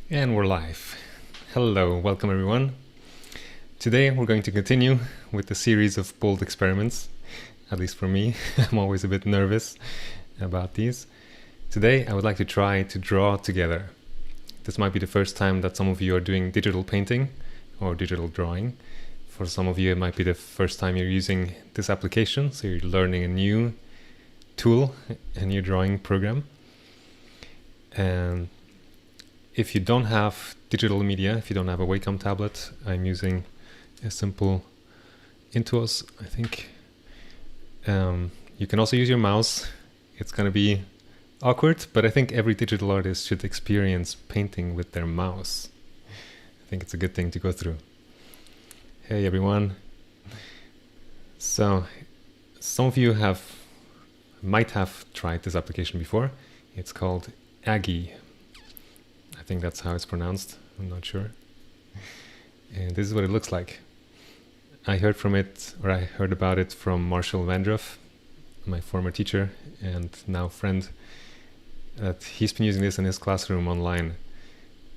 And we're live. Hello, welcome everyone. Today we're going to continue with the series of bold experiments, at least for me. I'm always a bit nervous about these. Today I would like to try to draw together. This might be the first time that some of you are doing digital painting or digital drawing. For some of you it might be the first time you're using this application, so you're learning a new tool, a new drawing program. And if you don't have digital media, if you don't have a Wacom tablet, I'm using a simple Intuos, I think. You can also use your mouse. It's going to be awkward, but I think every digital artist should experience painting with their mouse. I think it's a good thing to go through. Hey everyone. So, some of you might have tried this application before. It's called Aggie. I think that's how it's pronounced. I'm not sure. And this is what it looks like. I heard about it from Marshall Vandruff, my former teacher and now friend, that he's been using this in his classroom online.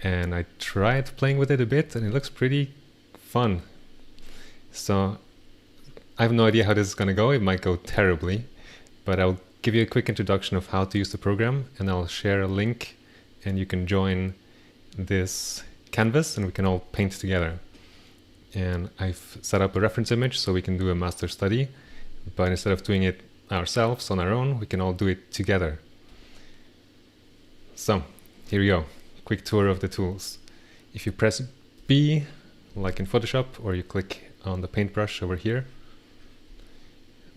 And I tried playing with it a bit and it looks pretty fun. So I have no idea how this is going to go. It might go terribly, but I'll give you a quick introduction of how to use the program, and I'll share a link and you can join this canvas and we can all paint together. And I've set up a reference image so we can do a master study, but instead of doing it ourselves on our own, we can all do it together. So here we go, quick tour of the tools. If you press B, like in Photoshop, or you click on the paintbrush over here,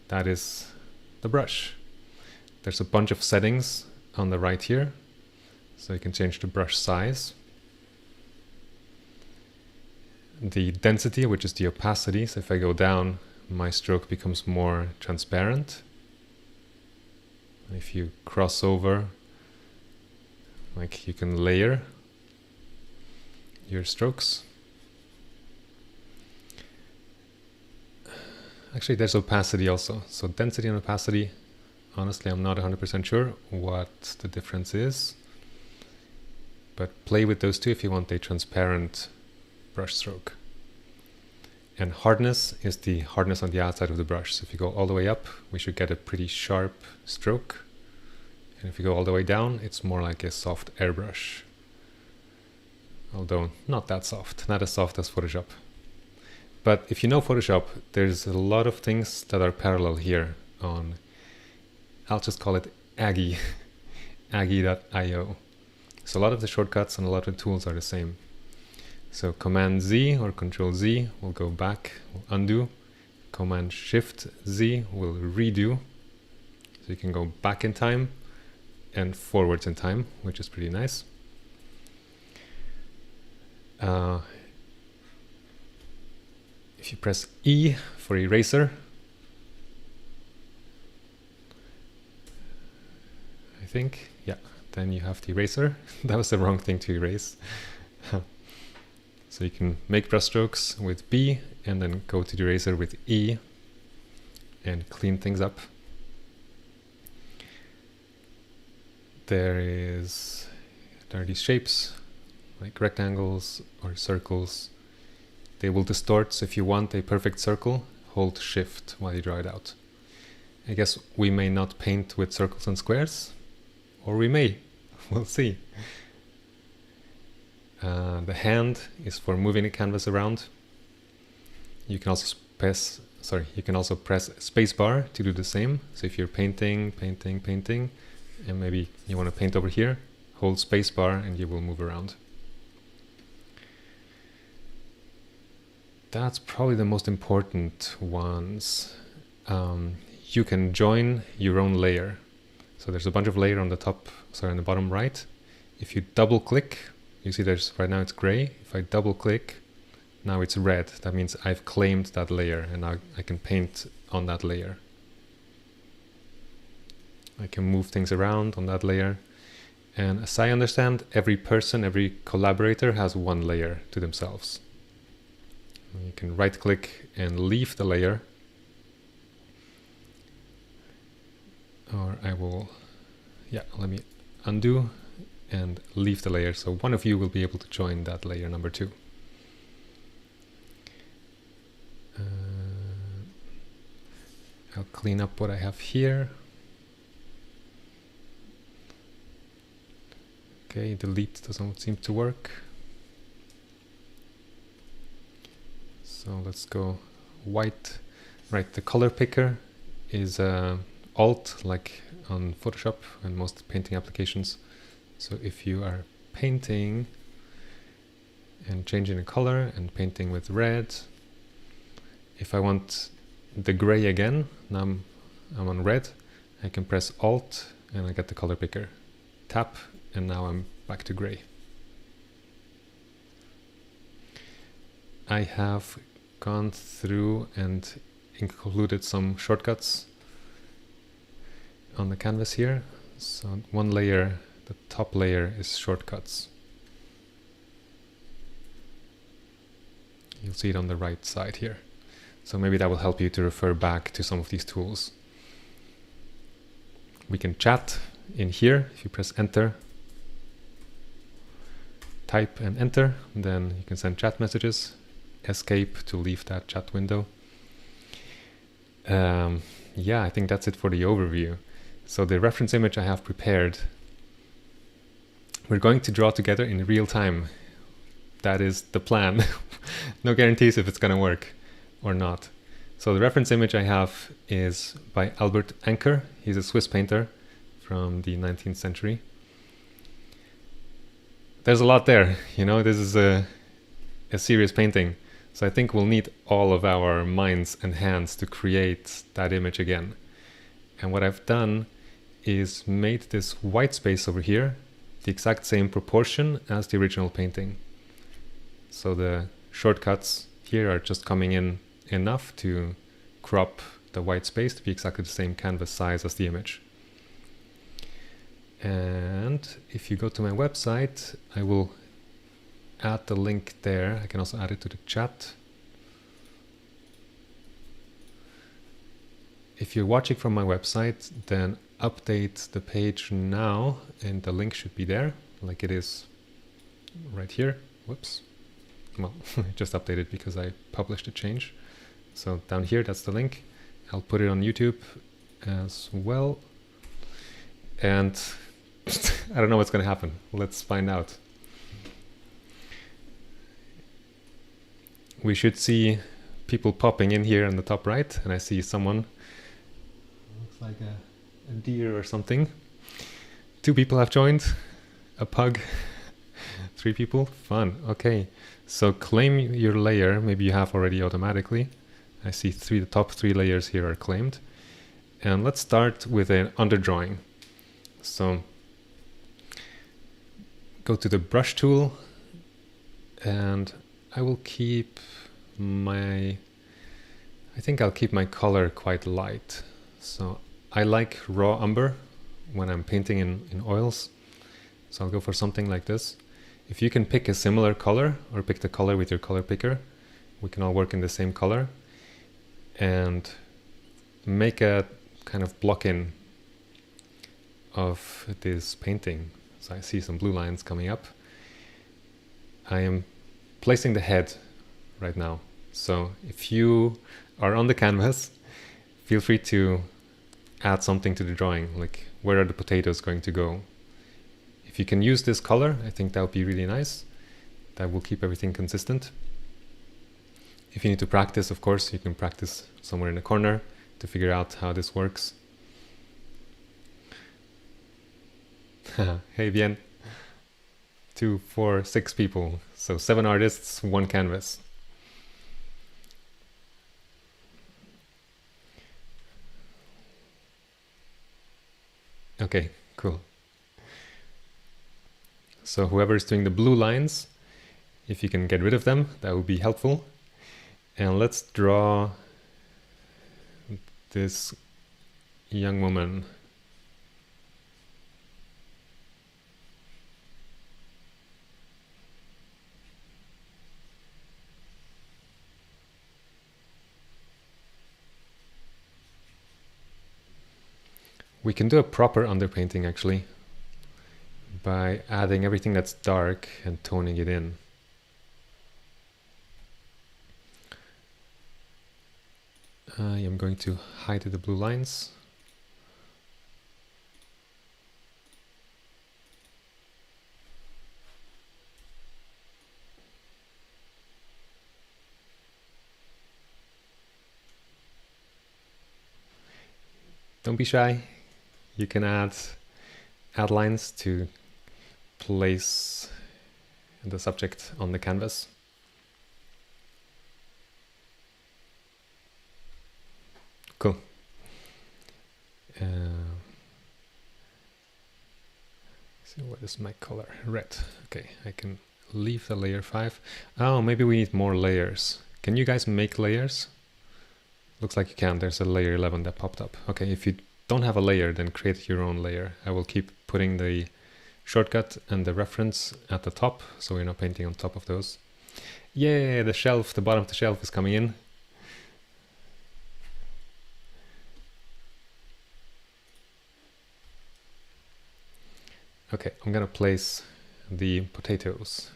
that is the brush. There's a bunch of settings on the right here. So you can change the brush size, the density, which is the opacity. So if I go down, my stroke becomes more transparent. If you cross over, like, you can layer your strokes. Actually, there's opacity also. So density and opacity, honestly, I'm not 100% sure what the difference is. But play with those two if you want a transparent brush stroke. And hardness is the hardness on the outside of the brush. So if you go all the way up, we should get a pretty sharp stroke. And if you go all the way down, it's more like a soft airbrush. Although not that soft, not as soft as Photoshop. But if you know Photoshop, there's a lot of things that are parallel here on, I'll just call it Aggie, aggie.io. So a lot of the shortcuts and a lot of the tools are the same. So Command Z or Control Z will go back, will undo. Command Shift Z will redo. So you can go back in time and forwards in time, which is pretty nice. If you press E for eraser, I think, yeah. Then you have the eraser. That was the wrong thing to erase. So you can make brush strokes with B and then go to the eraser with E and clean things up. There are these shapes like rectangles or circles. They will distort, so if you want a perfect circle, hold Shift while you draw it out. I guess we may not paint with circles and squares, or we may, we'll see. The hand is for moving the canvas around. You can also press spacebar to do the same. So if you're painting, and maybe you want to paint over here, hold spacebar and you will move around. That's probably the most important ones. You can join your own layer. So there's a bunch of layer on the bottom right. If you double click, you see right now it's gray. If I double click, now it's red. That means I've claimed that layer and now I can paint on that layer. I can move things around on that layer. And as I understand, every collaborator has one layer to themselves. You can right click and leave the layer. Or let me undo and leave the layer. So one of you will be able to join that layer number 2. I'll clean up what I have here. Okay, delete doesn't seem to work. So let's go white. Right, the color picker is Alt, like on Photoshop and most painting applications. So if you are painting and changing the color and painting with red, if I want the gray again, now I'm on red, I can press Alt and I get the color picker. Tap, and now I'm back to gray. I have gone through and included some shortcuts on the canvas here. So one layer, the top layer, is shortcuts. You'll see it on the right side here. So maybe that will help you to refer back to some of these tools. We can chat in here. If you press enter, type and enter, then you can send chat messages. Escape to leave that chat window. Yeah, I think that's it for the overview. So the reference image I have prepared, we're going to draw together in real time. That is the plan. No guarantees if it's going to work or not. So the reference image I have is by Albert Anker. He's a Swiss painter from the 19th century. There's a lot there, you know, this is a serious painting. So I think we'll need all of our minds and hands to create that image again. And what I've done is made this white space over here the exact same proportion as the original painting. So the shortcuts here are just coming in enough to crop the white space to be exactly the same canvas size as the image. And if you go to my website, I will add the link there. I can also add it to the chat. If you're watching from my website, then update the page now and the link should be there, like it is right here. Whoops. Well, I just updated because I published a change. So down here, that's the link. I'll put it on YouTube as well. And I don't know what's going to happen. Let's find out. We should see people popping in here on the top right, and I see someone, looks like a deer or something. 2 people have joined, a pug, 3 people, fun, okay. So claim your layer, maybe you have already automatically. I see the top 3 layers here are claimed. And let's start with an underdrawing. So go to the brush tool, and I will keep I think I'll keep my color quite light. So I like raw umber when I'm painting in oils. So I'll go for something like this. If you can pick a similar color or pick the color with your color picker, we can all work in the same color and make a kind of block-in of this painting. So I see some blue lines coming up. I am placing the head right now. So if you are on the canvas, feel free to add something to the drawing, like where are the potatoes going to go? If you can use this color, I think that would be really nice. That will keep everything consistent. If you need to practice, of course, you can practice somewhere in the corner to figure out how this works. Hey, bien. 2, 4, 6 people. So 7 artists, 1 canvas. Okay, cool. So whoever is doing the blue lines, if you can get rid of them, that would be helpful. And let's draw this young woman. We can do a proper underpainting actually, by adding everything that's dark and toning it in. I am going to hide the blue lines. Don't be shy. You can add lines to place the subject on the canvas. Cool. So what is my color? Red. Okay, I can leave the layer 5. Oh, maybe we need more layers. Can you guys make layers? Looks like you can. There's a layer 11 that popped up. Okay, if you don't have a layer, then create your own layer. I will keep putting the shortcut and the reference at the top, so we're not painting on top of those. Yeah, the shelf, the bottom of the shelf is coming in. Okay, I'm gonna place the potatoes.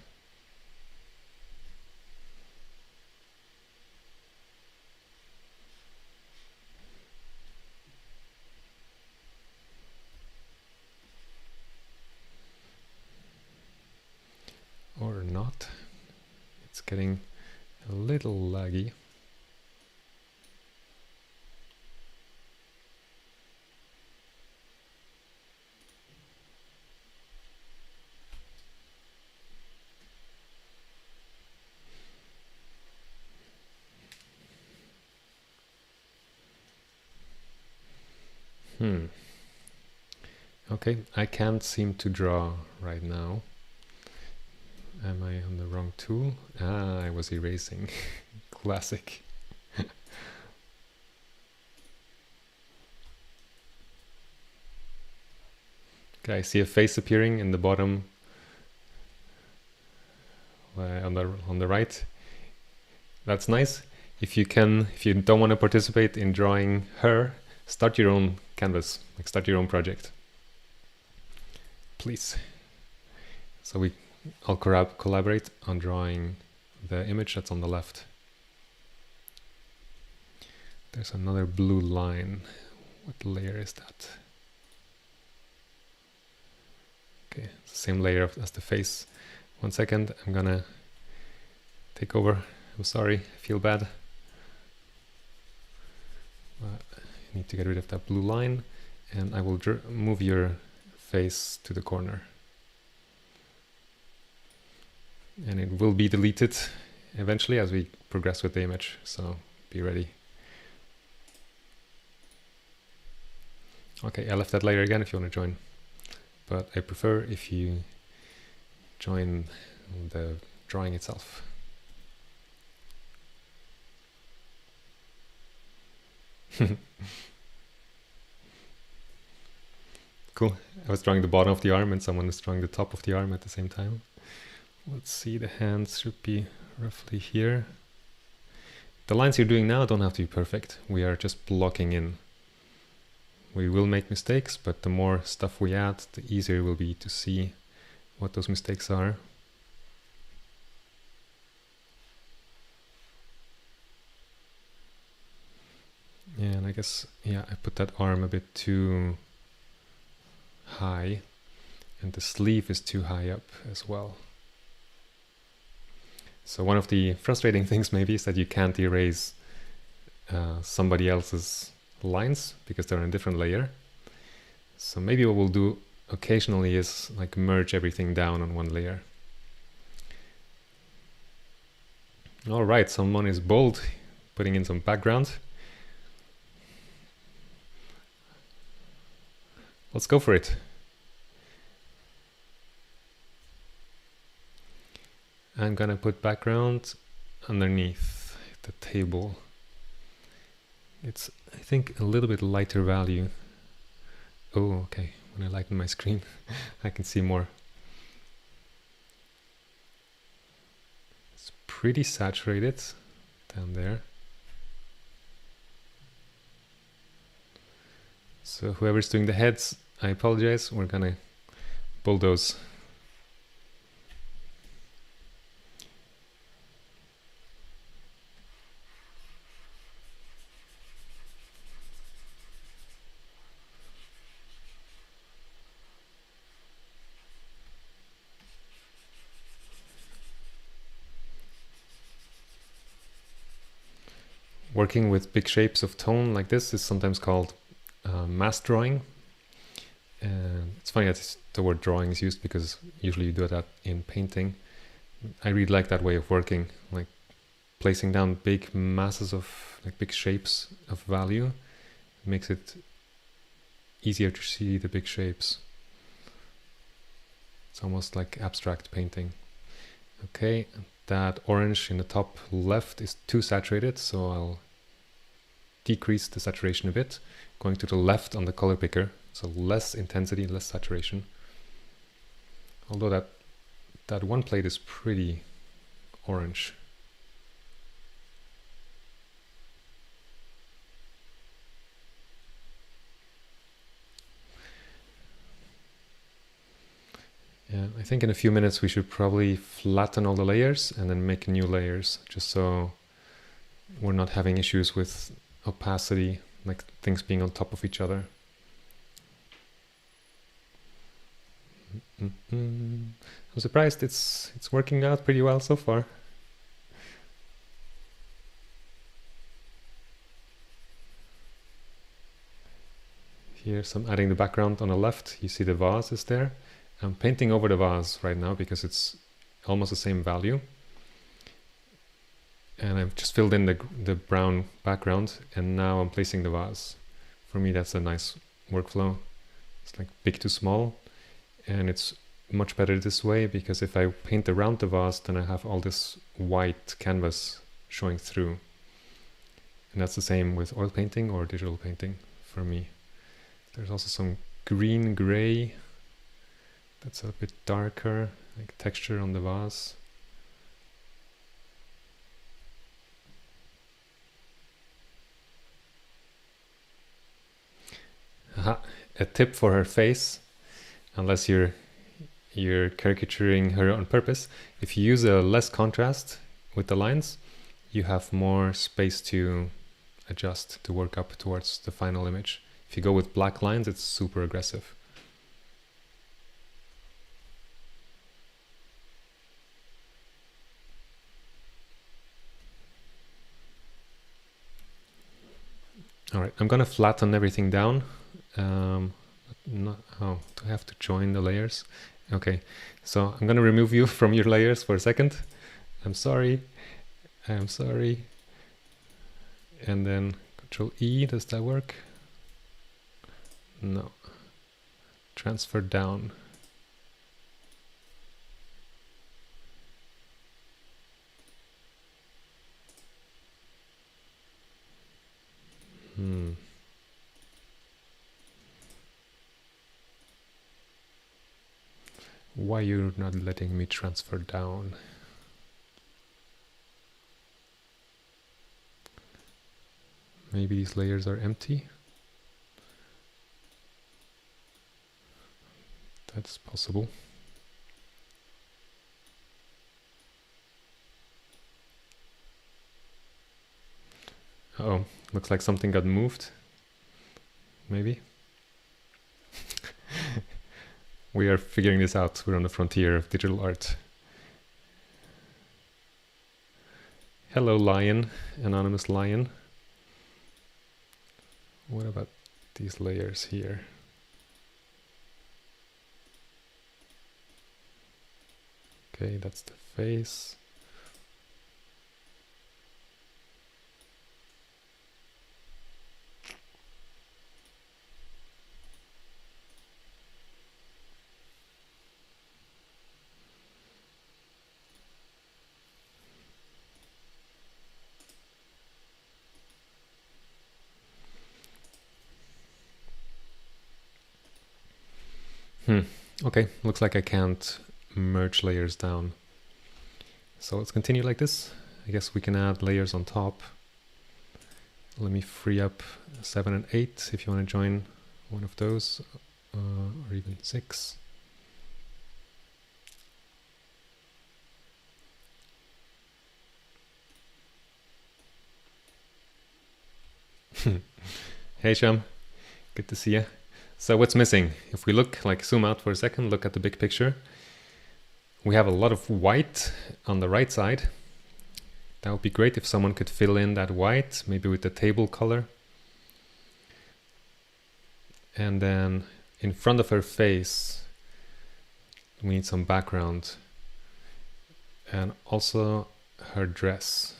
Or not. It's getting a little laggy. Okay, I can't seem to draw right now. Am I on the wrong tool? Ah, I was erasing. Classic. Okay, I see a face appearing in the bottom on the right. That's nice. If you don't want to participate in drawing her, start your own canvas, like start your own project, please. So I'll collaborate on drawing the image that's on the left. There's another blue line. What layer is that? Okay, it's the same layer as the face. 1 second, I'm gonna take over. I'm sorry, I feel bad. I need to get rid of that blue line, and I will move your face to the corner. And it will be deleted eventually as we progress with the image, so be ready. Okay, I left that layer again if you want to join, but I prefer if you join the drawing itself. Cool. I was drawing the bottom of the arm and someone was drawing the top of the arm at the same time. Let's see, the hands should be roughly here. The lines you're doing now don't have to be perfect. We are just blocking in. We will make mistakes, but the more stuff we add, the easier it will be to see what those mistakes are. Yeah, and I guess, yeah, I put that arm a bit too high, and the sleeve is too high up as well. So one of the frustrating things maybe is that you can't erase somebody else's lines because they're in a different layer. So maybe what we'll do occasionally is like merge everything down on one layer. All right, someone is bold, putting in some background. Let's go for it. I'm gonna put background underneath the table. It's, I think, a little bit lighter value. Oh, okay. When I lighten my screen, I can see more. It's pretty saturated down there. So whoever's doing the heads, I apologize. We're gonna bulldoze. Working with big shapes of tone like this is sometimes called mass drawing. And it's funny that the word drawing is used because usually you do that in painting. I really like that way of working, like placing down big masses of like big shapes of value. It makes it easier to see the big shapes. It's almost like abstract painting. Okay, that orange in the top left is too saturated, so I'll decrease the saturation a bit, going to the left on the color picker, so less intensity, less saturation. Although that one plate is pretty orange. Yeah, I think in a few minutes we should probably flatten all the layers and then make new layers, just so we're not having issues with opacity, like things being on top of each other. I'm surprised it's working out pretty well so far. Here, so I'm adding the background on the left. You see the vase is there. I'm painting over the vase right now because it's almost the same value. And I've just filled in the brown background, and now I'm placing the vase. For me, that's a nice workflow. It's like big to small, and it's much better this way because if I paint around the vase, then I have all this white canvas showing through. And that's the same with oil painting or digital painting for me. There's also some green gray that's a bit darker, like texture on the vase. Aha, a tip for her face, unless you're caricaturing her on purpose. If you use a less contrast with the lines, you have more space to adjust, to work up towards the final image. If you go with black lines, it's super aggressive. All right, I'm gonna flatten everything down. Oh, do I have to join the layers? Okay, so I'm gonna remove you from your layers for a second. I'm sorry. And then Control E, does that work? No. Transfer down. Why you're not letting me transfer down? Maybe these layers are empty? That's possible. Uh-oh, looks like something got moved. Maybe. We are figuring this out. We're on the frontier of digital art. Hello, lion, anonymous lion. What about these layers here? Okay, that's the face. Okay, looks like I can't merge layers down. So let's continue like this. I guess we can add layers on top. Let me free up 7 and 8 if you want to join one of those, or even 6. Hey Sham, good to see you. So what's missing? If we look, like zoom out for a second, look at the big picture. We have a lot of white on the right side. That would be great if someone could fill in that white, maybe with the table color. And then in front of her face, we need some background. And also her dress.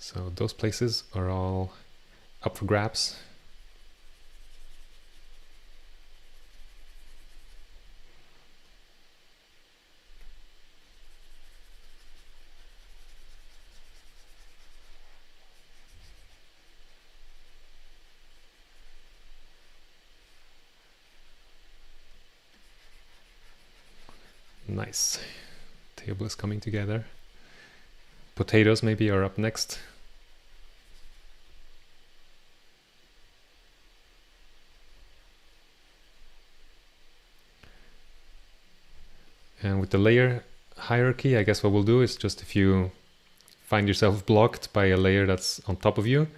So those places are all up for grabs. Nice. Table is coming together. Potatoes maybe are up next. And with the layer hierarchy, I guess what we'll do is just if you find yourself blocked by a layer that's on top of you,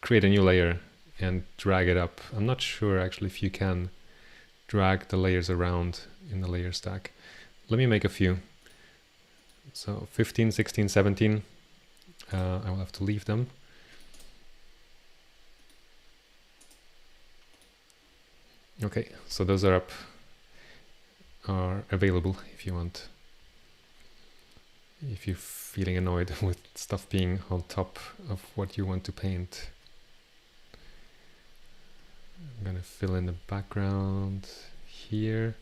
create a new layer and drag it up. I'm not sure actually if you can drag the layers around in the layer stack. Let me make a few. So 15, 16, 17, I will have to leave them. Okay, so those are up, are available if you want. If you're feeling annoyed with stuff being on top of what you want to paint. I'm gonna fill in the background here.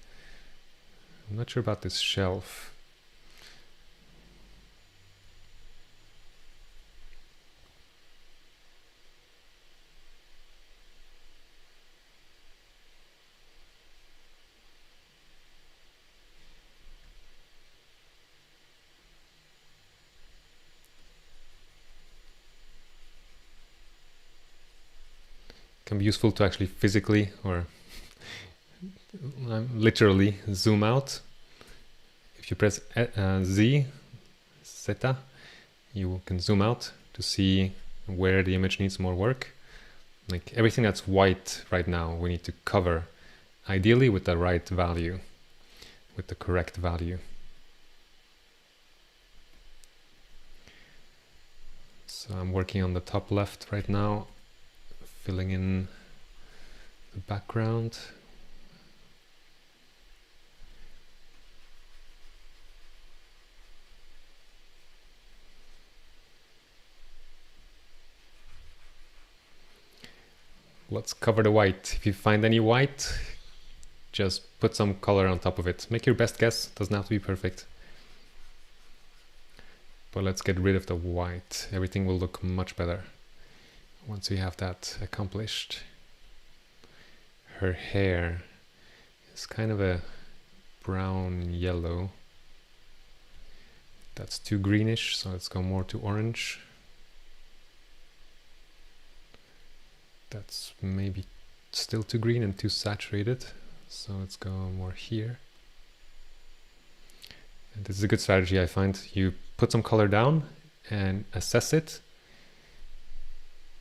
I'm not sure about this shelf. Can be useful to actually physically or literally zoom out. If you press Z, Zeta, you can zoom out to see where the image needs more work. Like everything that's white right now, we need to cover, ideally with the right value, with the correct value. So I'm working on the top left right now, filling in the background. Let's cover the white. If you find any white, just put some color on top of it. Make your best guess, doesn't have to be perfect. But let's get rid of the white. Everything will look much better once we have that accomplished. Her hair is kind of a brown yellow. That's too greenish, so let's go more to orange. That's maybe still too green and too saturated, so let's go more here. And this is a good strategy, I find. You put some color down and assess it,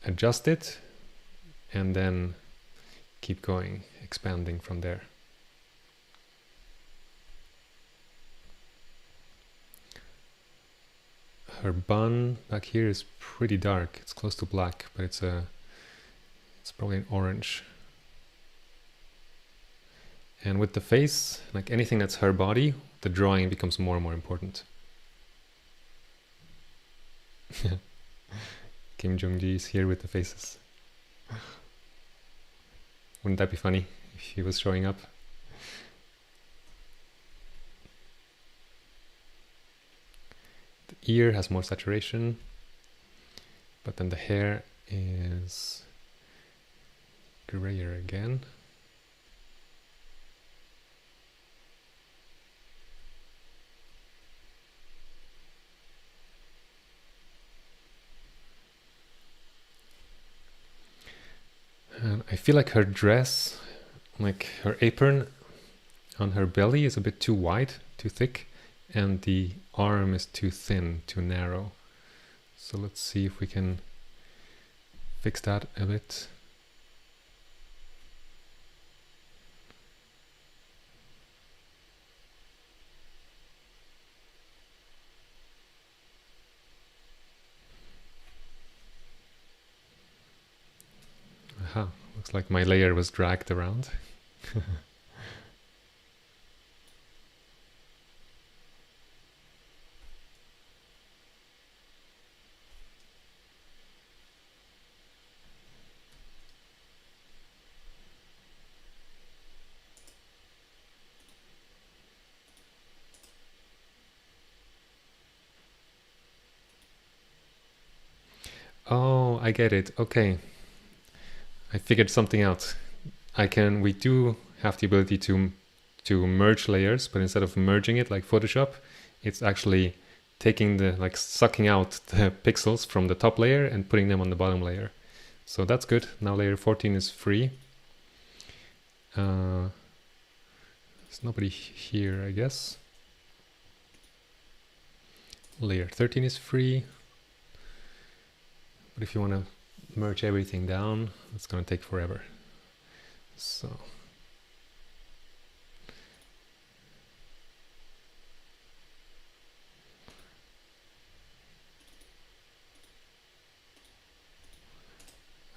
adjust it, and then keep going, expanding from there. Her bun back here is pretty dark. It's close to black, but it's probably an orange. And with the face, like anything that's her body, the drawing becomes more and more important. Kim Jong-ji is here with the faces. Wouldn't that be funny if he was showing up? The ear has more saturation, but then the hair is grayer again. And I feel like her dress, like her apron, on her belly is a bit too wide, too thick, and the arm is too thin, too narrow. So let's see if we can fix that a bit. Aha, looks like my layer was dragged around. Oh, I get it. Okay. I figured something out. We do have the ability to merge layers, but instead of merging it like Photoshop, it's actually taking like sucking out the pixels from the top layer and putting them on the bottom layer. So that's good. Now layer 14 is free. There's nobody here, I guess. Layer 13 is free. But if you want to merge everything down, it's going to take forever. So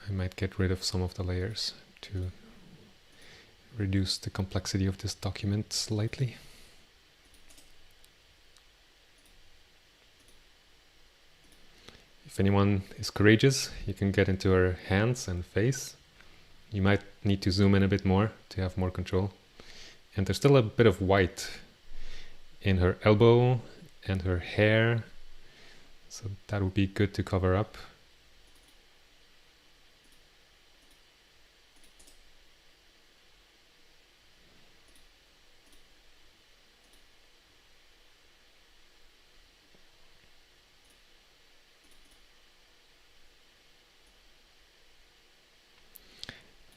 I might get rid of some of the layers to reduce the complexity of this document slightly. If anyone is courageous, you can get into her hands and face. You might need to zoom in a bit more to have more control. And there's still a bit of white in her elbow and her hair, so that would be good to cover up.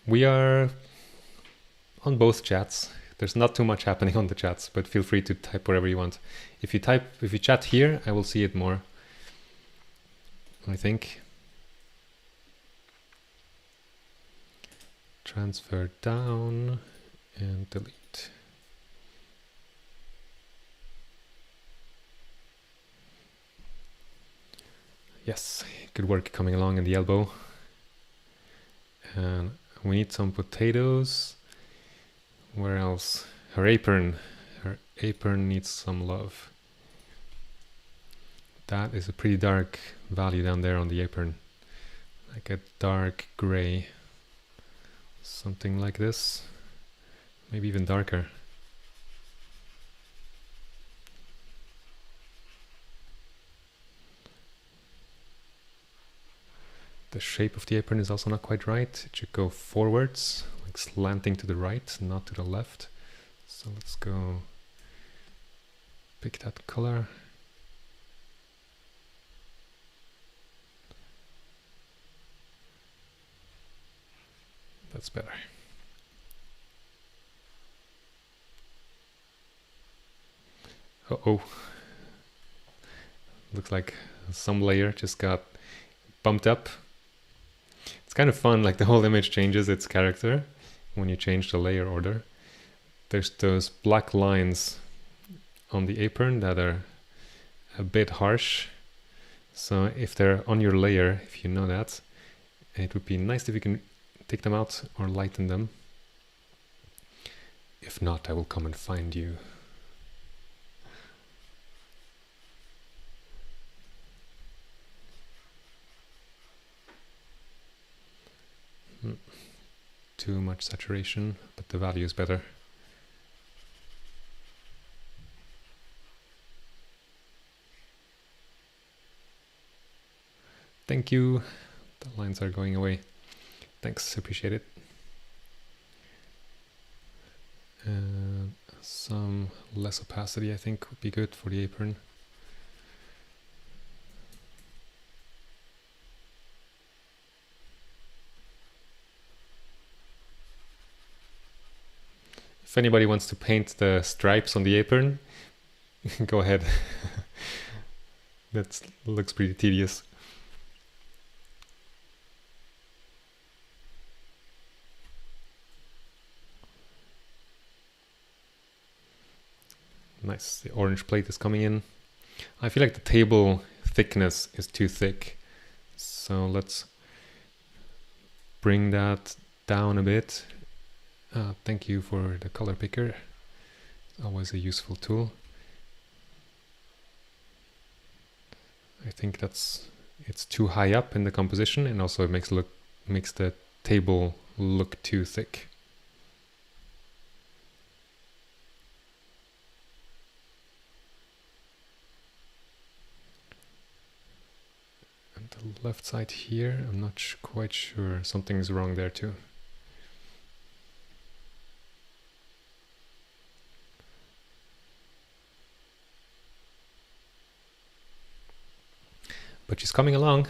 We are on both chats. There's not too much happening on the chats, but feel free to type wherever you want. If you chat here, I will see it more, I think. Transfer down and delete. Yes, good work coming along in the elbow. And we need some potatoes. Where else? Her apron. Her apron needs some love. That is a pretty dark value down there on the apron. Like a dark gray. Something like this. Maybe even darker. The shape of the apron is also not quite right. It should go forwards, like slanting to the right, not to the left. So let's go pick that color. That's better. Uh-oh. Looks like some layer just got bumped up. It's kind of fun, like the whole image changes its character when you change the layer order. There's those black lines on the apron that are a bit harsh. So if they're on your layer, if you know that, it would be nice if you can take them out or lighten them. If not, I will come and find you. Too much saturation, but the value is better. Thank you. The lines are going away. Thanks, appreciate it. Some less opacity, I think, would be good for the apron. If anybody wants to paint the stripes on the apron, go ahead. That looks pretty tedious. Nice, the orange plate is coming in. I feel like the table thickness is too thick. So let's bring that down a bit. Thank you for the color picker. It's always a useful tool. I think it's too high up in the composition, and also it makes the table look too thick. And the left side here, I'm not quite sure. Something's wrong there too. But she's coming along.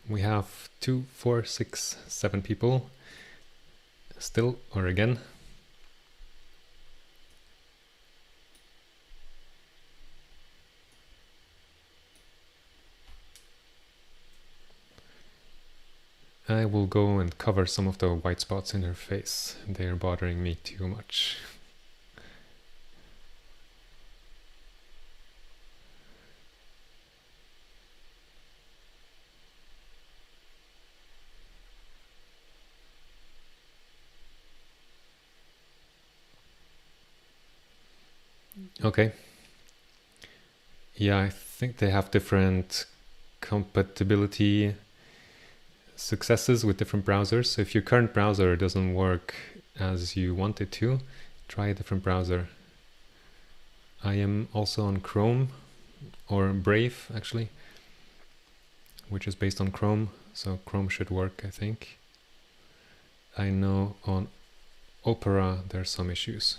We have 2, 4, 6, 7 people still, or again. I will go and cover some of the white spots in her face. They are bothering me too much. Okay. Yeah, I think they have different compatibility successes with different browsers. So if your current browser doesn't work as you want it to, try a different browser. I am also on Chrome, or Brave actually, which is based on Chrome, so Chrome should work, I think. I know on Opera there are some issues.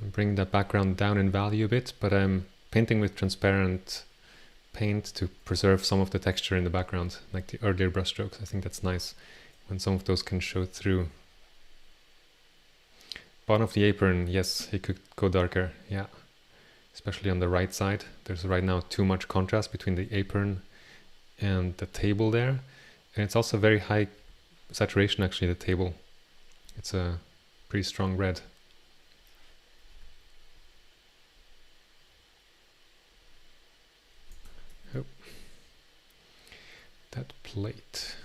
Bring that background down in value a bit, but I'm painting with transparent paint to preserve some of the texture in the background, like the earlier brushstrokes. I think that's nice when some of those can show through. Bottom of the apron, yes, it could go darker, yeah. Especially on the right side. There's right now too much contrast between the apron and the table there. And it's also very high saturation actually, the table. It's a pretty strong red. That plate.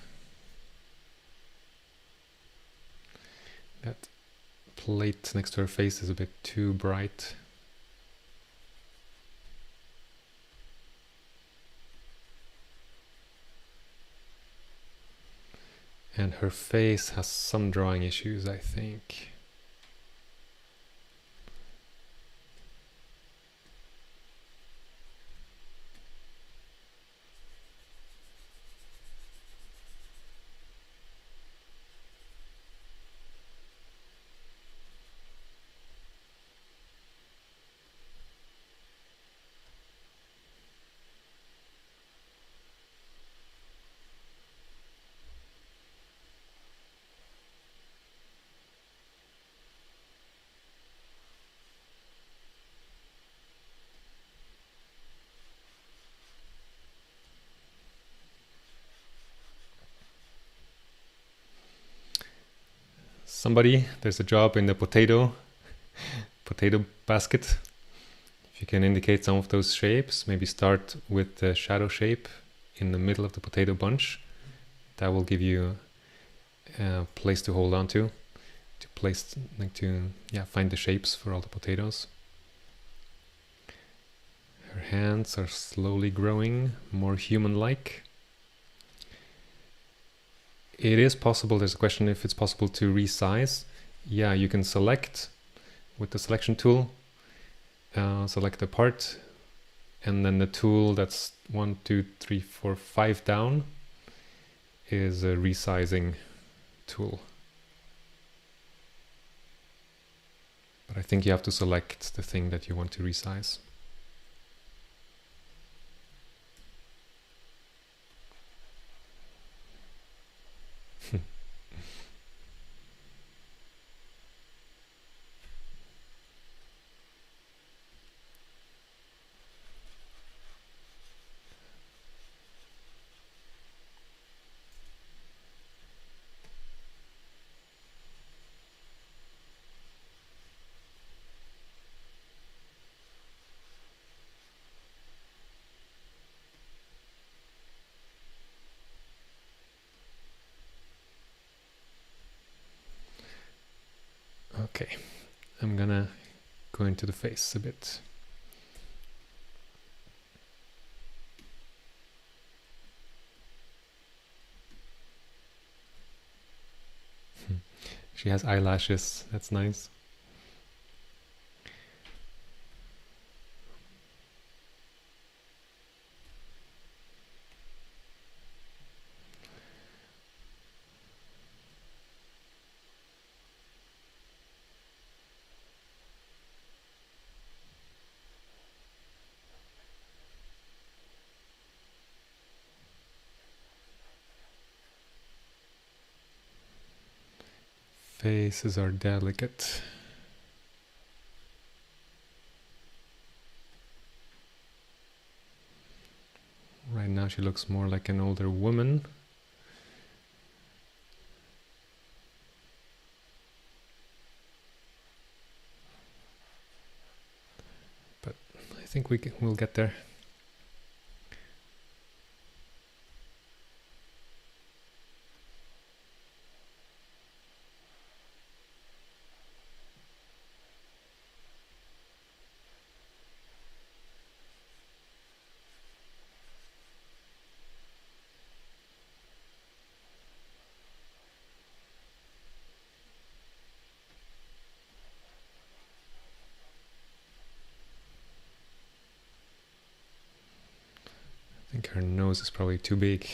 That plate next to her face is a bit too bright. And her face has some drawing issues, I think. Somebody, there's a job in the potato basket. If you can indicate some of those shapes, maybe start with the shadow shape in the middle of the potato bunch. That will give you a place to hold on to find the shapes for all the potatoes. Her hands are slowly growing, more human-like. It is possible, there's a question if it's possible to resize. Yeah, you can select with the selection tool, select the part, And then the tool that's 1, 2, 3, 4, 5 down is a resizing tool. But I think you have to select the thing that you want to resize. Okay, I'm gonna go into the face a bit. She has eyelashes, that's nice. Faces are delicate. Right now she looks more like an older woman. But I think we'll get there. I think her nose is probably too big.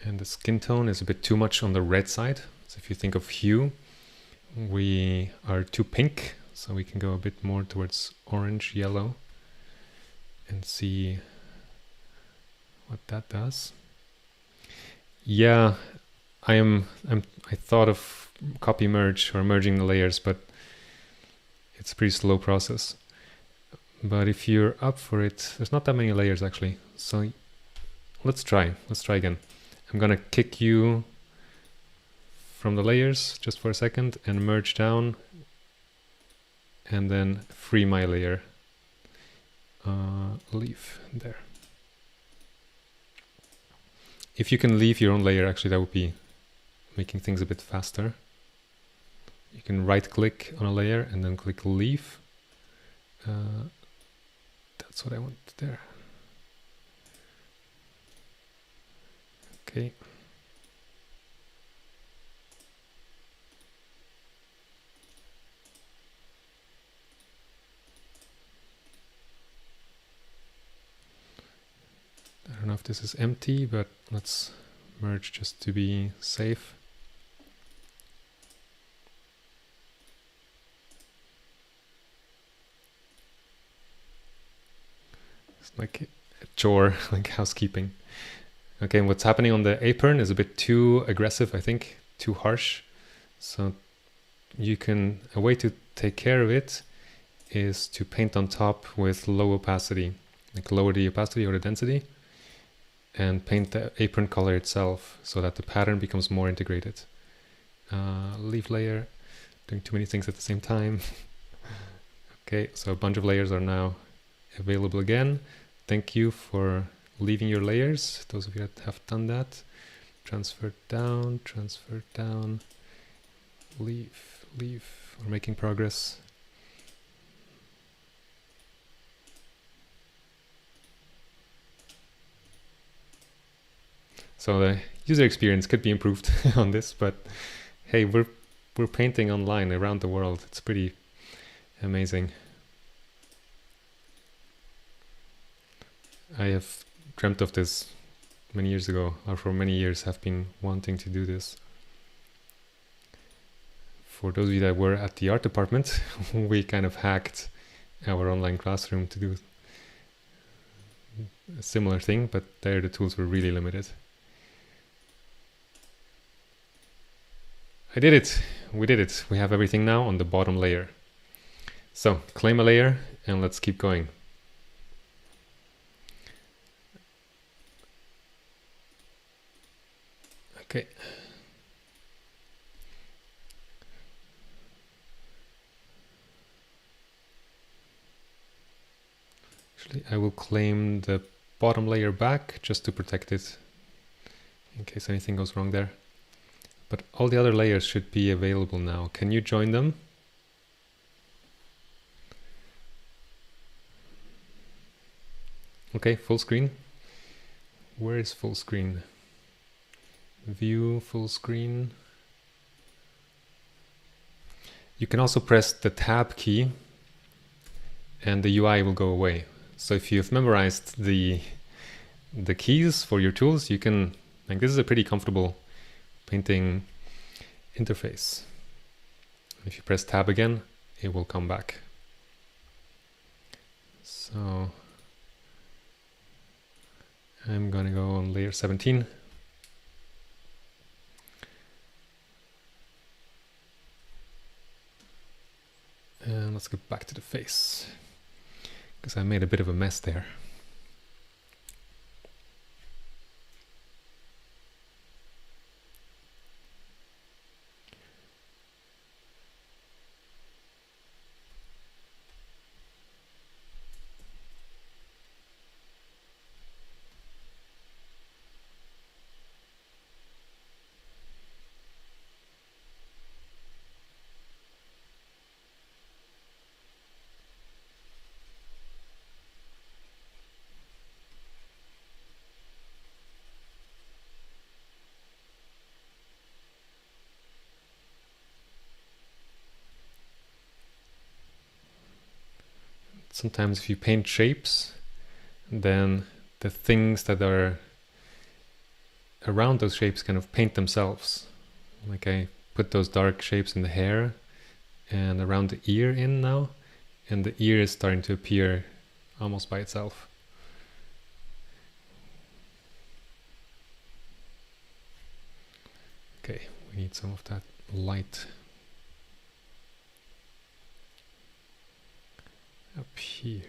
And the skin tone is a bit too much on the red side. So if you think of hue, we are too pink. So we can go a bit more towards orange, yellow, and see what that does. Yeah, I thought of copy merge or merging the layers, but it's a pretty slow process. But if you're up for it, there's not that many layers actually. So let's try again. I'm gonna kick you from the layers just for a second and merge down and then free my layer. Leave there. If you can leave your own layer, actually that would be making things a bit faster. You can right click on a layer and then click leave. That's what I want there. Okay. I don't know if this is empty, but let's merge just to be safe. It's like a chore, like housekeeping. Okay, and what's happening on the apron is a bit too aggressive, I think, too harsh. So a way to take care of it is to paint on top with low opacity, like lower the opacity or the density, and paint the apron color itself so that the pattern becomes more integrated. Leaf layer, doing too many things at the same time. Okay, so a bunch of layers are now available again. Thank you for leaving your layers, those of you that have done that. Transfer down, leave. We're making progress. So the user experience could be improved on this, but hey, we're we're painting online around the world. It's pretty amazing. I have dreamt of this many years ago, or for many years have been wanting to do this. For those of you that were at the art department, we kind of hacked our online classroom to do a similar thing, but there the tools were really limited. I did it. We did it. We have everything now on the bottom layer. So claim a layer and let's keep going. Okay. Actually, I will claim the bottom layer back just to protect it in case anything goes wrong there. But all the other layers should be available now. Can you join them? Okay, full screen. Where is full screen? View full screen. You can also press the tab key and the UI will go away. So if you've memorized the keys for your tools, you can, like, this is a pretty comfortable painting interface. If you press tab again, it will come back. So I'm gonna go on layer 17. And let's go back to the face, because I made a bit of a mess there. Sometimes if you paint shapes, then the things that are around those shapes kind of paint themselves. Like I put those dark shapes in the hair and around the ear in now, and the ear is starting to appear almost by itself. Okay, we need some of that light up here.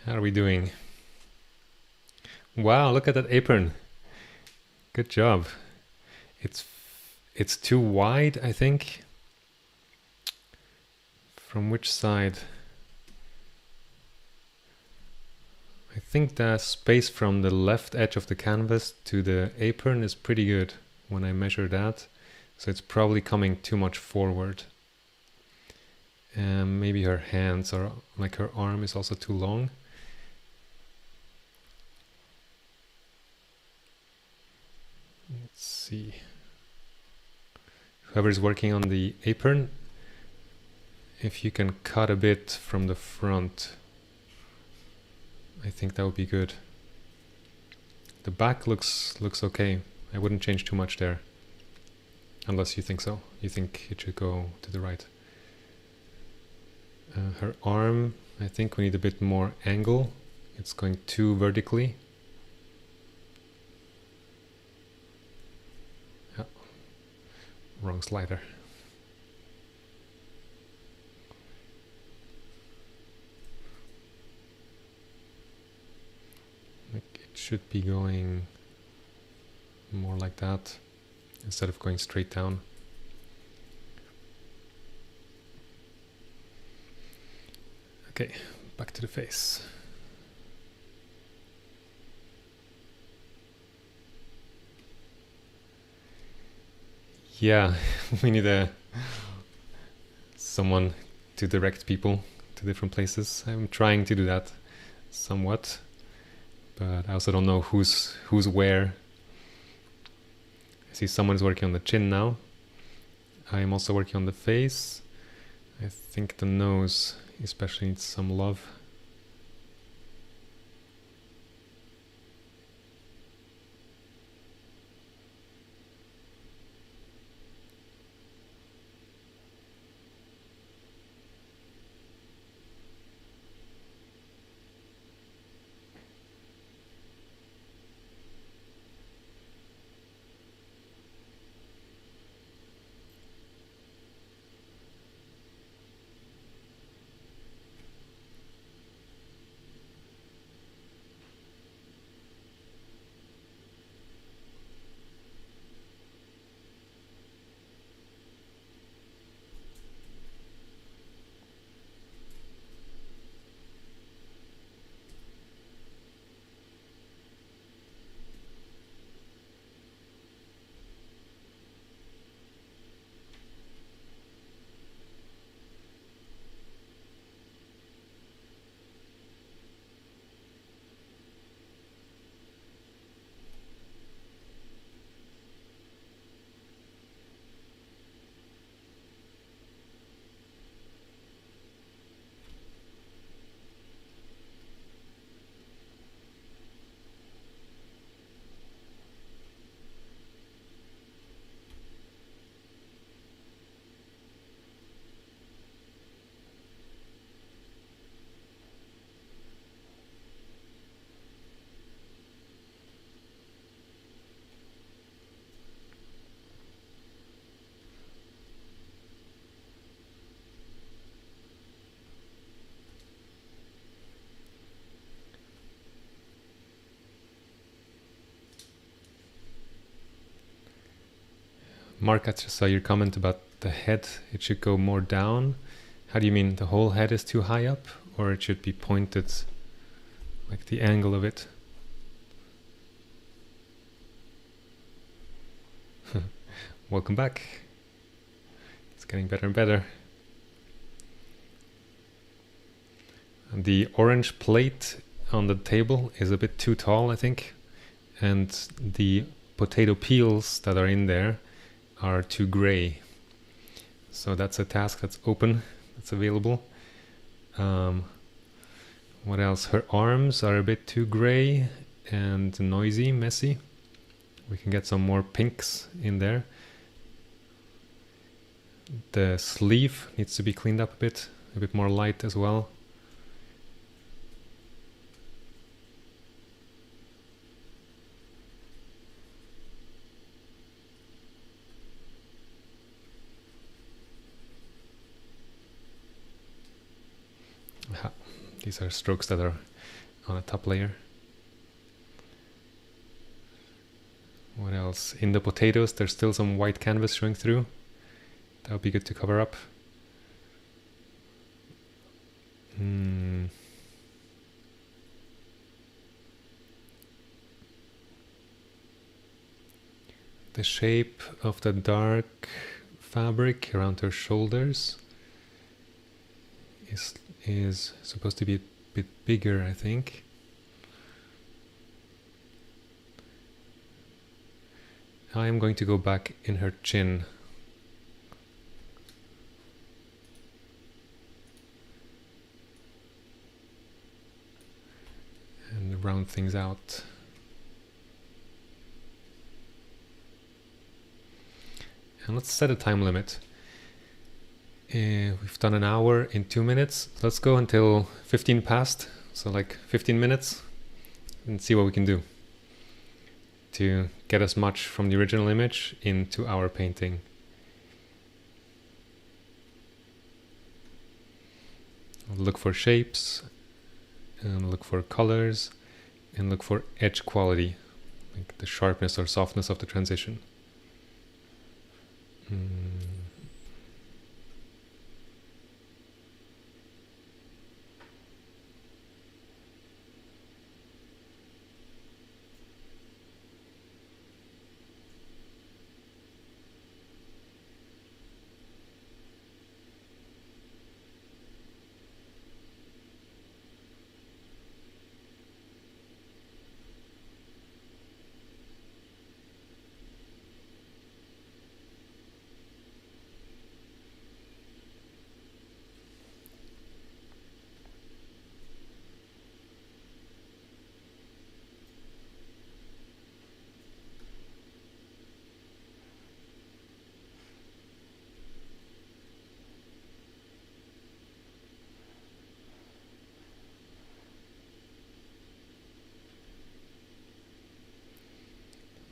How are we doing? Wow, look at that apron. Good job. It's too wide, I think. From which side? I think the space from the left edge of the canvas to the apron is pretty good when I measure that. So it's probably coming too much forward. And maybe her hands are, like her arm is also too long. Let's see. Whoever's working on the apron, if you can cut a bit from the front, I think that would be good. The back looks okay. I wouldn't change too much there. Unless you think so. You think it should go to the right. Her arm, I think we need a bit more angle. It's going too vertically. Yeah. Wrong slider. Like it should be going more like that instead of going straight down. Okay, back to the face. Yeah, we need someone to direct people to different places. I'm trying to do that somewhat, but I also don't know who's where. I see someone's working on the chin now. I am also working on the face. I think the nose especially needs some love. Mark, I just saw your comment about the head. It should go more down. How do you mean? The whole head is too high up? Or it should be pointed, like the angle of it? Welcome back. It's getting better and better. And the orange plate on the table is a bit too tall, I think. And the potato peels that are in there are too gray. So that's a task that's open, that's available. What else? Her arms are a bit too gray and noisy, messy. We can get some more pinks in there. The sleeve needs to be cleaned up a bit more light as well. These are strokes that are on a top layer. What else? In the potatoes, there's still some white canvas showing through. That would be good to cover up. the shape of the dark fabric around her shoulders is supposed to be a bit bigger, I think. I am going to go back in her chin. And round things out. And let's set a time limit. We've done an hour in 2 minutes. Let's go until 15 past, so like 15 minutes, and see what we can do to get as much from the original image into our painting. Look for shapes, and look for colors, and look for edge quality, like the sharpness or softness of the transition.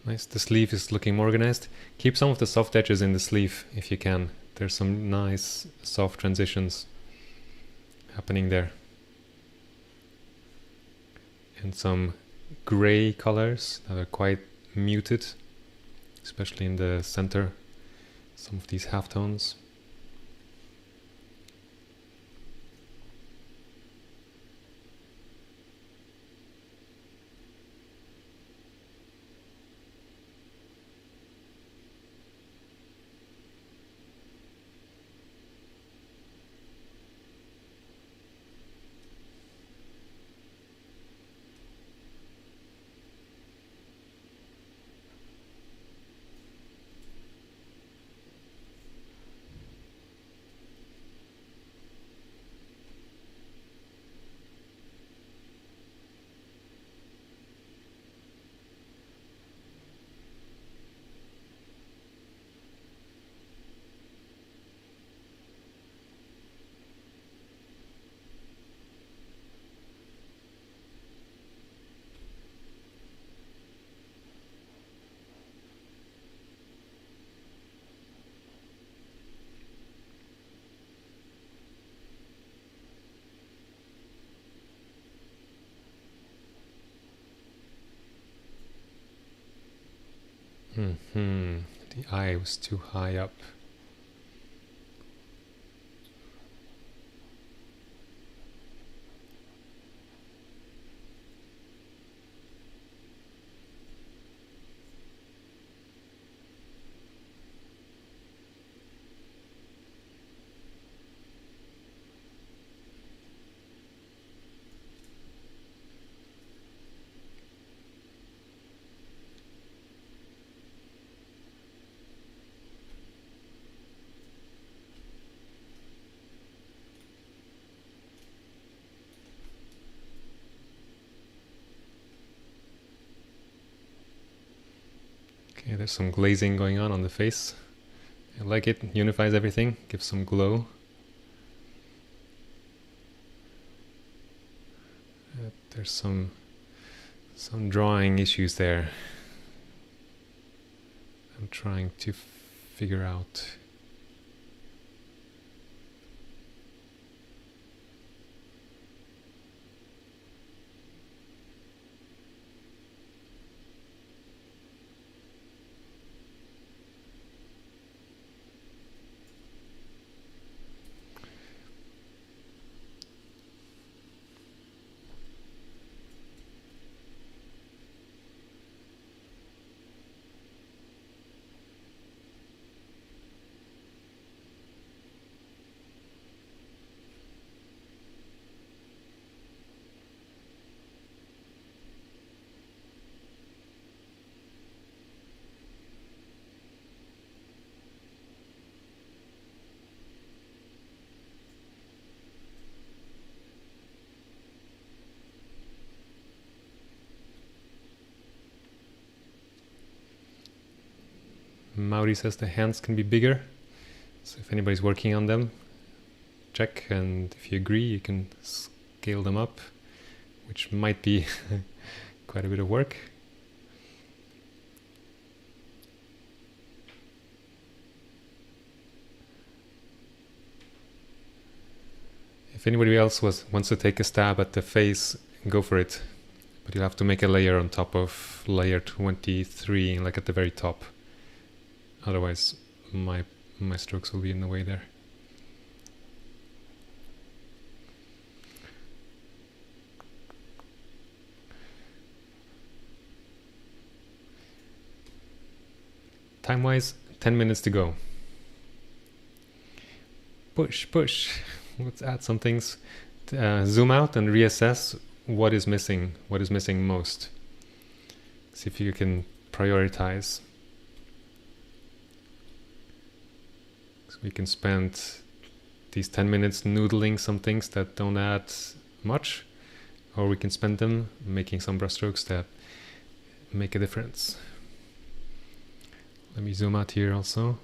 Nice, the sleeve is looking more organized. Keep some of the soft edges in the sleeve if you can. There's some nice soft transitions happening there. And some gray colors that are quite muted, especially in the center, some of these halftones. The eye was too high up. Okay, there's some glazing going on the face. I like it, unifies everything, gives some glow. There's some drawing issues there. I'm trying to figure out. Mauri says the hands can be bigger. So if anybody's working on them, check, and if you agree, you can scale them up, which might be quite a bit of work. If anybody else wants to take a stab at the face, go for it. But you'll have to make a layer on top of layer 23, like at the very top. Otherwise, my strokes will be in the way there. Time-wise, 10 minutes to go. Push, push. Let's add some things. Zoom out and reassess what is missing most. See if you can prioritize. So we can spend these 10 minutes noodling some things that don't add much, or we can spend them making some brushstrokes that make a difference. Let me zoom out here also.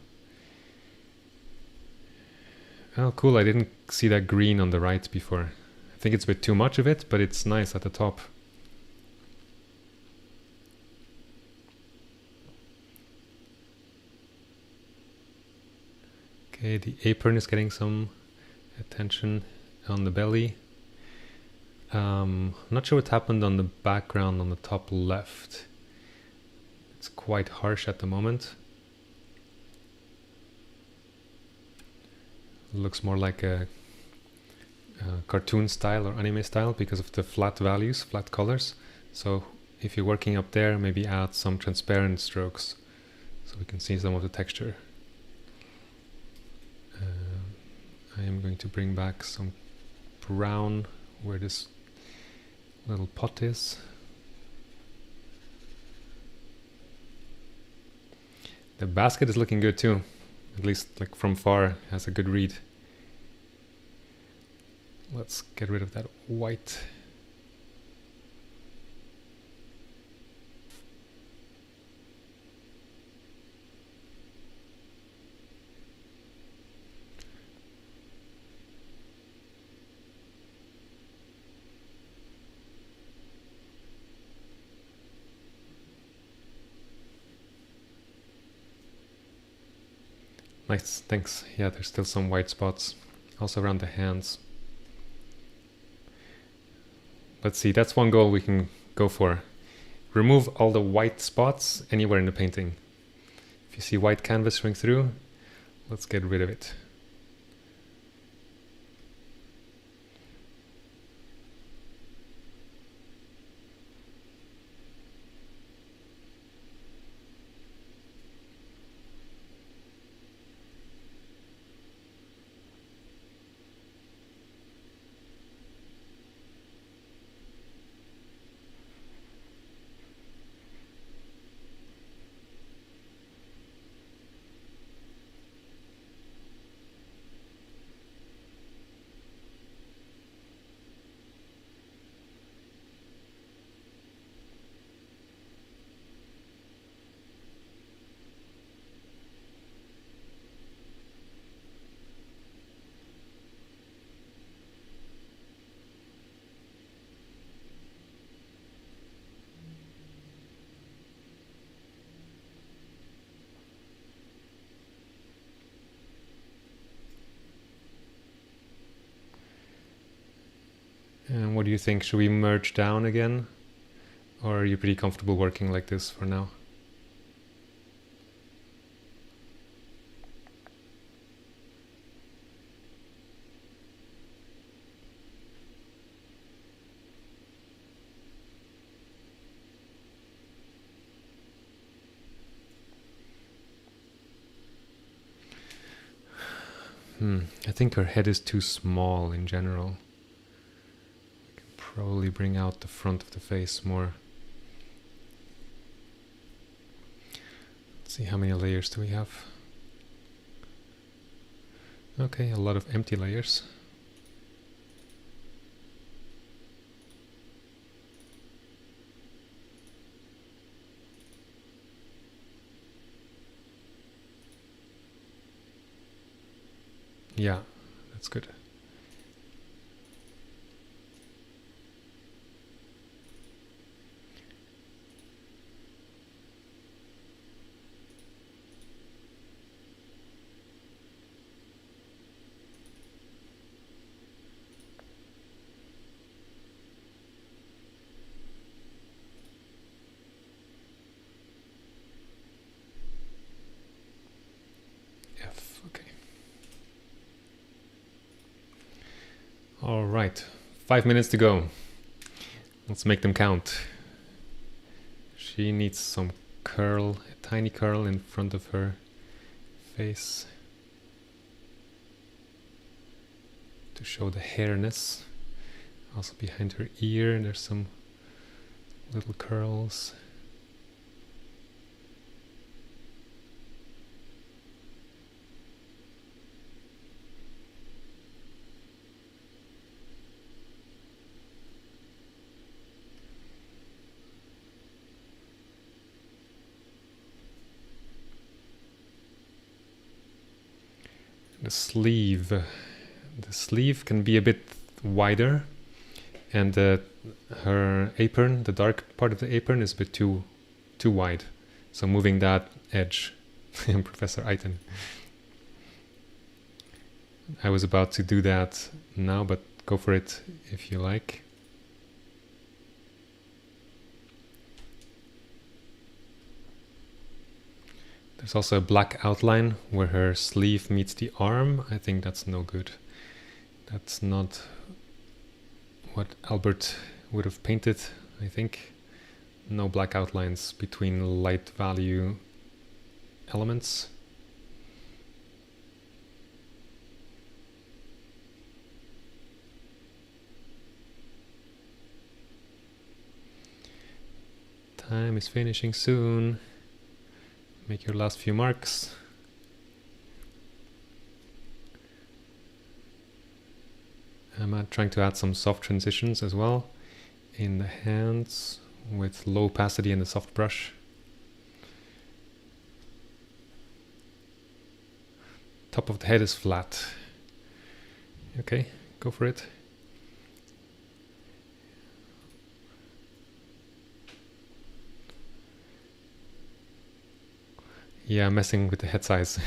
Oh, cool, I didn't see that green on the right before. I think it's a bit too much of it, but it's nice at the top. Okay, the apron is getting some attention on the belly. Not sure what happened on the background on the top left. It's quite harsh at the moment. Looks more like a cartoon style or anime style because of the flat values, flat colors. So if you're working up there, maybe add some transparent strokes so we can see some of the texture. I am going to bring back some brown where this little pot is. The basket is looking good too. At least like from far, has a good read. Let's get rid of that white. Nice, thanks. Yeah, there's still some white spots, also around the hands. Let's see, that's one goal we can go for. Remove all the white spots anywhere in the painting. If you see white canvas showing through, let's get rid of it. And what do you think? Should we merge down again? Or are you pretty comfortable working like this for now? I think her head is too small in general. We can probably bring out the front of the face more. Let's see, how many layers do we have? Okay, a lot of empty layers. Yeah, that's good. F, okay. All right, 5 minutes to go. Let's make them count. She needs some curl, a tiny curl in front of her face to show the hairness. Also behind her ear, there's some little curls. The sleeve can be a bit wider, and her apron, the dark part of the apron, is a bit too wide. So moving that edge, Professor Eiten. I was about to do that now, but go for it if you like. There's also a black outline where her sleeve meets the arm. I think that's no good. That's not what Albert would have painted, I think. No black outlines between light value elements. Time is finishing soon. Make your last few marks. I'm trying to add some soft transitions as well in the hands with low opacity and the soft brush. Top of the head is flat. Okay, go for it. Yeah, I'm messing with the head size.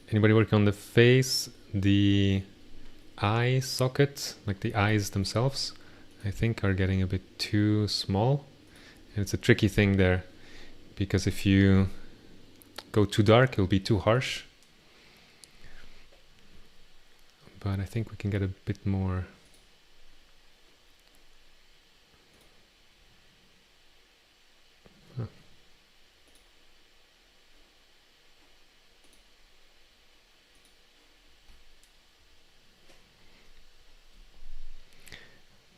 Anybody working on the face? The eye socket, like the eyes themselves, I think are getting a bit too small. And it's a tricky thing there, because if you go too dark, it'll be too harsh. But I think we can get a bit more. Huh.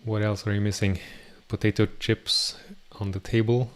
What else are you missing? Potato chips on the table.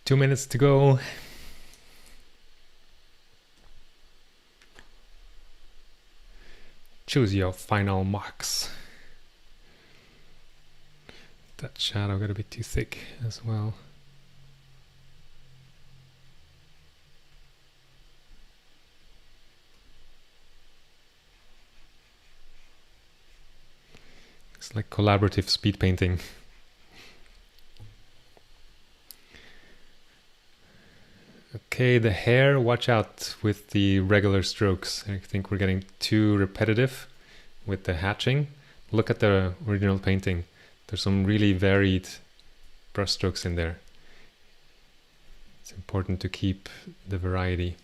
Two minutes to go. Choose your final marks. That shadow got a bit too thick as well. It's like collaborative speed painting. A Okay, the hair, watch out with the regular strokes. I think we're getting too repetitive with the hatching. Look at the original painting. There's some really varied brush strokes in there. It's important to keep the variety.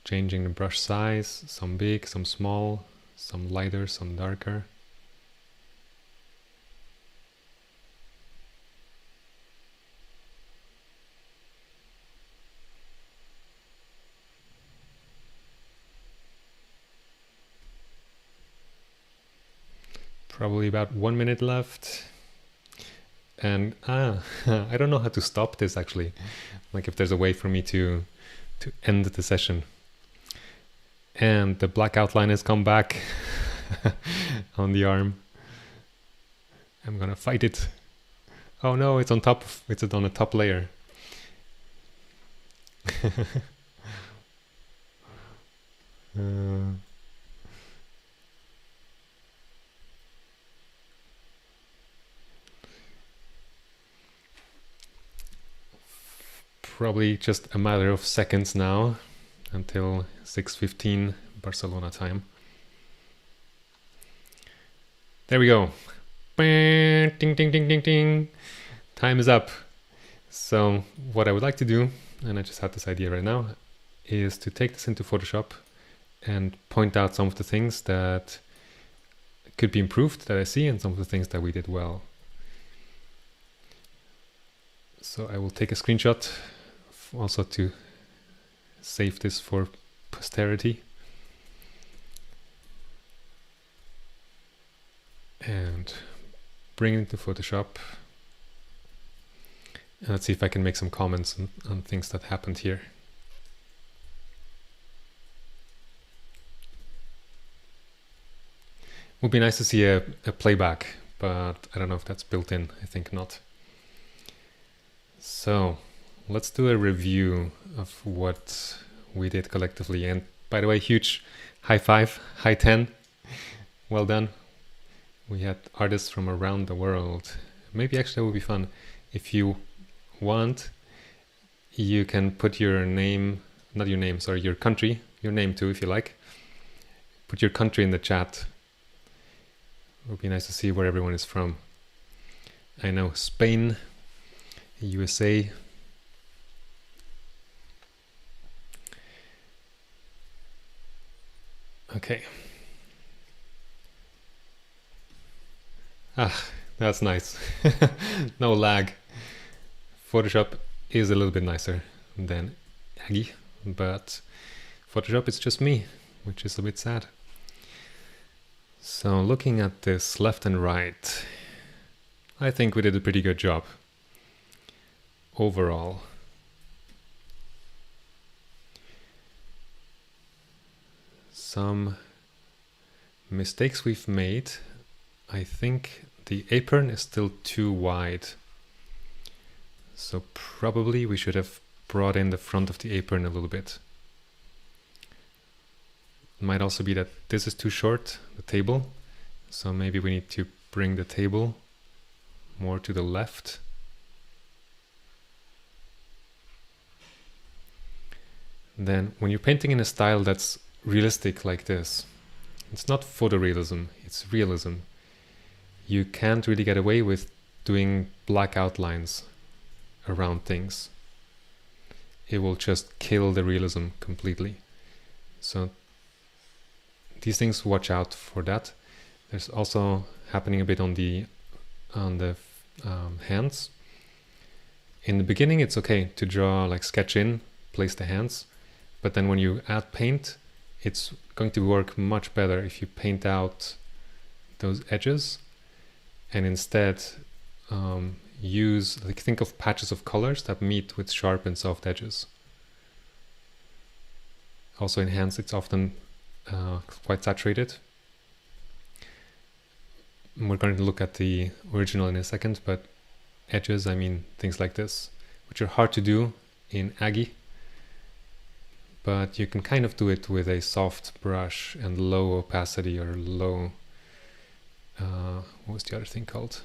Changing the brush size, some big, some small, some lighter, some darker. Probably about 1 minute left. And I don't know how to stop this actually. Like if there's a way for me to end the session. And the black outline has come back on the arm. I'm gonna fight it. Oh no, it's on top. It's on the top layer. Probably just a matter of seconds now until 6:15 Barcelona time. There we go. Ding, ding, ding, ding, ding. Time is up. So what I would like to do, and I just had this idea right now, is to take this into Photoshop and point out some of the things that could be improved that I see and some of the things that we did well. So I will take a screenshot also to save this for posterity. And bring it into Photoshop. And let's see if I can make some comments on things that happened here. Would be nice to see a playback, but I don't know if that's built in. I think not. So let's do a review of what we did collectively. And by the way, huge high five, high 10. Well done. We had artists from around the world. Maybe actually that would be fun. If you want, you can put your name, not your name, sorry, your country, your name too if you like. Put your country in the chat. It would be nice to see where everyone is from. I know Spain, USA. Okay. That's nice. No lag. Photoshop is a little bit nicer than Aggie, but Photoshop is just me, which is a bit sad. So looking at this left and right, I think we did a pretty good job overall. Some mistakes we've made. I think the apron is still too wide. So probably we should have brought in the front of the apron a little bit. It might also be that this is too short, the table. So maybe we need to bring the table more to the left. Then when you're painting in a style that's realistic like this, it's not photorealism, it's realism. You can't really get away with doing black outlines around things. It will just kill the realism completely. So these things, watch out for that. There's also happening a bit on the hands. In the beginning, it's okay to draw, like sketch in, place the hands, but then when you add paint, it's going to work much better if you paint out those edges and instead use, like, think of patches of colors that meet with sharp and soft edges. Also in hands, it's often quite saturated. We're going to look at the original in a second, but edges, I mean things like this, which are hard to do in Aggie, but you can kind of do it with a soft brush and low opacity or low, what was the other thing called?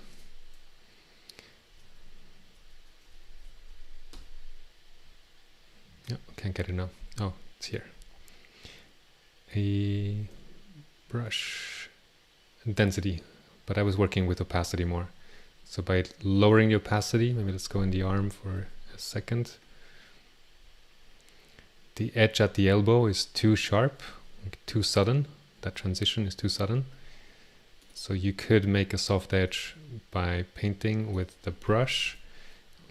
Yeah, can't get it now. Oh, it's here. A brush density, but I was working with opacity more. So by lowering the opacity, maybe let's go in the arm for a second. The edge at the elbow is too sharp, too sudden. That transition is too sudden. So you could make a soft edge by painting with the brush,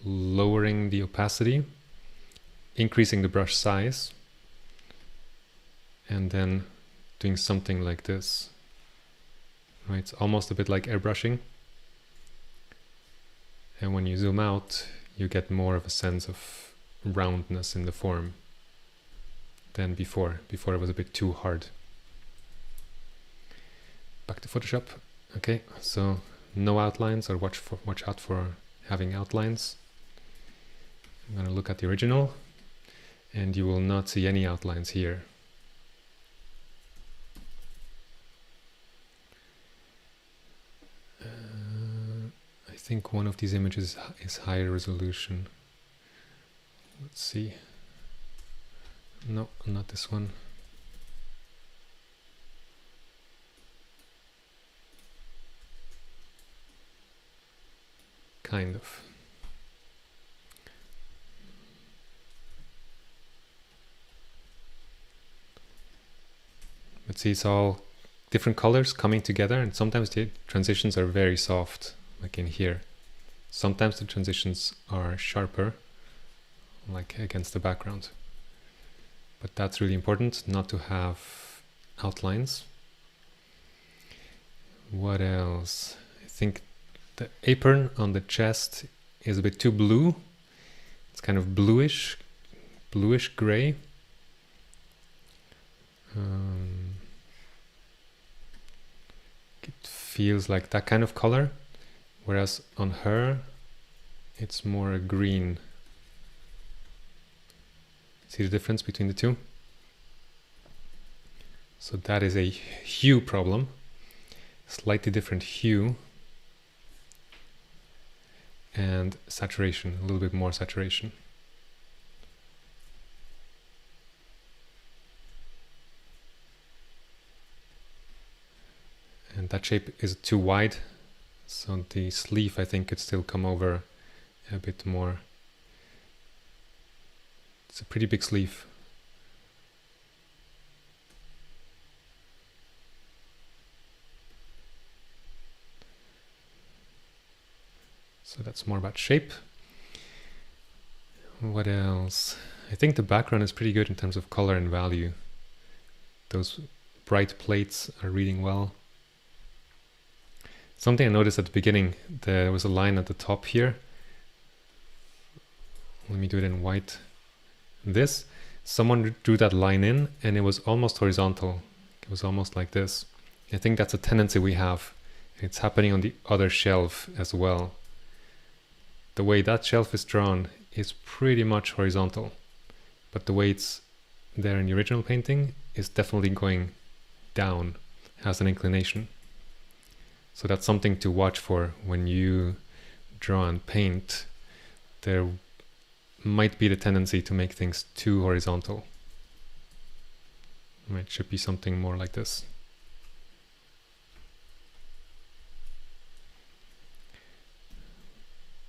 lowering the opacity, increasing the brush size, and then doing something like this. Right, it's almost a bit like airbrushing. And when you zoom out, you get more of a sense of roundness in the form than before. Before it was a bit too hard. Back to Photoshop. Okay, so no outlines, or watch out for having outlines. I'm going to look at the original, and you will not see any outlines here. I think one of these images is higher resolution. Let's see. No, not this one. Kind of. But see, it's all different colors coming together, and sometimes the transitions are very soft, like in here. Sometimes the transitions are sharper, like against the background. But that's really important, not to have outlines. What else? I think the apron on the chest is a bit too blue. It's kind of bluish gray. It feels like that kind of color, whereas on her it's more a green. See the difference between the two? So that is a hue problem, slightly different hue, and saturation, a little bit more saturation. And that shape is too wide, so the sleeve I think could still come over a bit more. It's a pretty big sleeve. So that's more about shape. What else? I think the background is pretty good in terms of color and value. Those bright plates are reading well. Something I noticed at the beginning, there was a line at the top here. Let me do it in white. Someone drew that line in, and it was almost horizontal. It was almost like this. I think that's a tendency we have. It's happening on the other shelf as well. The way that shelf is drawn is pretty much horizontal, but the way it's there in the original painting is definitely going down, has an inclination. So that's something to watch for when you draw and paint. There might be the tendency to make things too horizontal. It should be something more like this.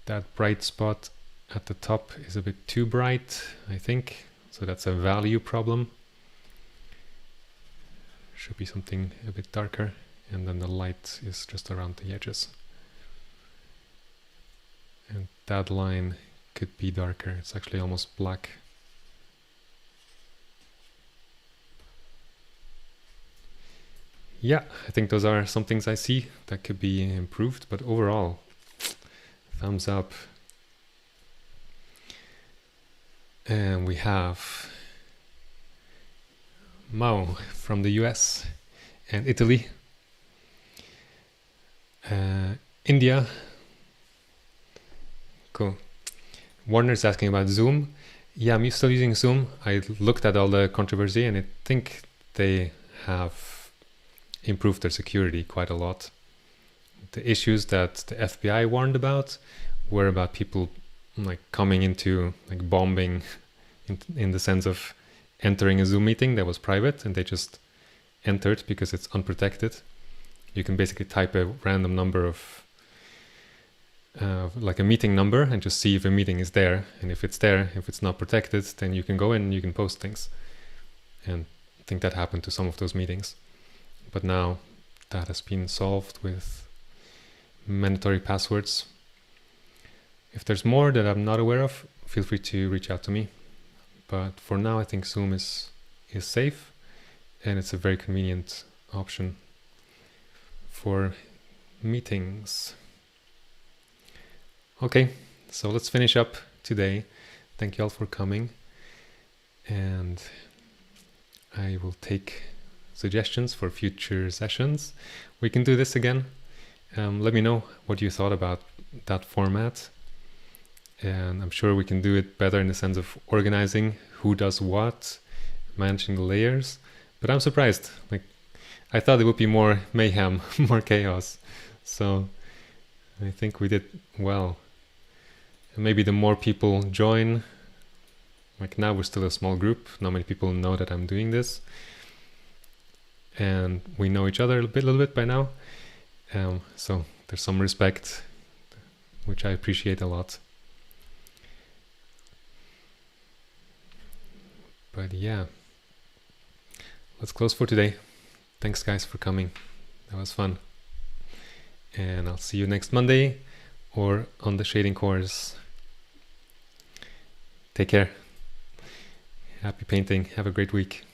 That bright spot at the top is a bit too bright, I think. So that's a value problem. Should be something a bit darker. And then the light is just around the edges. And that line could be darker. It's actually almost black. Yeah, I think those are some things I see that could be improved, but overall, thumbs up. And we have Mao from the US and Italy. India. Cool. Warner's asking about Zoom. Yeah, I'm still using Zoom. I looked at all the controversy, and I think they have improved their security quite a lot. The issues that the FBI warned about were about people like coming into, like bombing, in the sense of entering a Zoom meeting that was private and they just entered because it's unprotected. You can basically type a random number of like a meeting number and just see if a meeting is there. And if it's there, if it's not protected, then you can go in and you can post things. And I think that happened to some of those meetings. But now that has been solved with mandatory passwords. If there's more that I'm not aware of, feel free to reach out to me. But for now, I think Zoom is safe and it's a very convenient option for meetings. Okay, so let's finish up today. Thank you all for coming. And I will take suggestions for future sessions. We can do this again. Let me know what you thought about that format. And I'm sure we can do it better in the sense of organizing who does what, managing the layers. But I'm surprised. Like, I thought it would be more mayhem, more chaos. So I think we did well. And maybe the more people join, like now we're still a small group. Not many people know that I'm doing this. And we know each other a little bit by now. So there's some respect, which I appreciate a lot. But yeah, let's close for today. Thanks guys for coming. That was fun. And I'll see you next Monday or on the shading course. Take care. Happy painting. Have a great week.